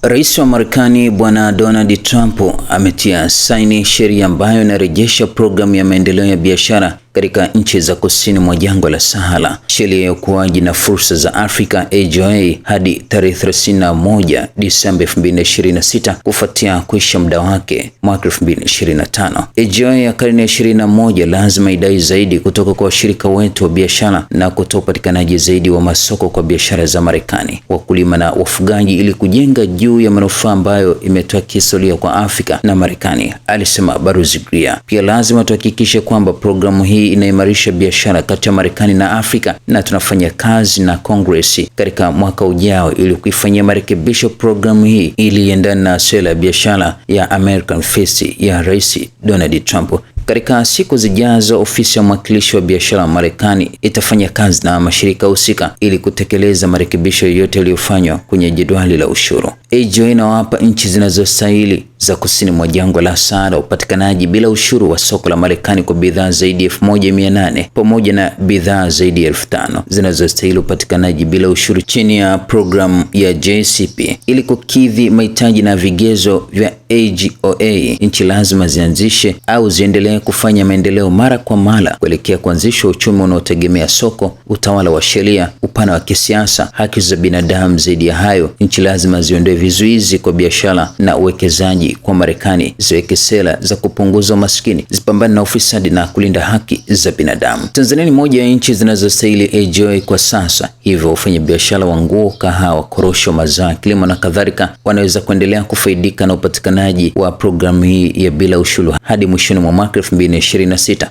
Rais wa Marekani Bwana Donald Trump ametia saini sheria ambayo inarejesha programu ya maendeleo ya biashara katika nchi za kusini mwa jangwa la Sahara, sheria ya ukuaji na fursa za Afrika AGOA hadi tarehe 31 Disemba 2026 kufuatia kuisha muda wake mwaka 2025. AGOA ya karne ya 21 lazima idai zaidi kutoka kwa washirika wetu wa biashara na kutoa upatikanaji zaidi wa masoko kwa biashara za Marekani, wakulima na wafugaji ili kujenga juu ya manufaa ambayo imetoa kihistoria kwa Afrika na Marekani, alisema Balozi Greer. Pia lazima tuhakikishe kwamba programu hii inaimarisha biashara kati ya Marekani na Afrika, na tunafanya kazi na Kongresi katika mwaka ujao ili kuifanyia marekebisho programu hii ili iendane na sera ya biashara ya American First ya Rais Donald Trump. Katika siku zijazo, ofisi ya mwakilishi wa biashara wa Marekani itafanya kazi na mashirika husika ili kutekeleza marekebisho yote yaliyofanywa kwenye jedwali la ushuru. AGOA inawapa nchi zinazostahili za kusini mwa jangwa la Sahara upatikanaji bila ushuru wa soko la Marekani kwa bidhaa zaidi ya 1800 pamoja na bidhaa zaidi ya 5000 zinazostahili upatikanaji bila ushuru chini ya programu ya JCP. Ili kukidhi mahitaji na vigezo vya AGOA, nchi lazima zianzishe au ziendelee kufanya maendeleo mara kwa mara kuelekea kuanzisha uchumi unaotegemea soko, utawala wa sheria, upana wa kisiasa, haki za binadamu. Zaidi ya hayo, nchi lazima ziondoe vizuizi kwa biashara na uwekezaji kwa Marekani, ziweke sera za kupunguza umaskini, zipambane na ufisadi na kulinda haki za binadamu. Tanzania ni moja ya nchi zinazostahili AGOA kwa sasa, hivyo wafanya biashara wa nguo, kahawa, korosho, mazao, kilimo na kadhalika wanaweza kuendelea kufaidika na upatikanaji wa programu hii ya bila ushuru hadi mwishoni mwa mwaka 2026.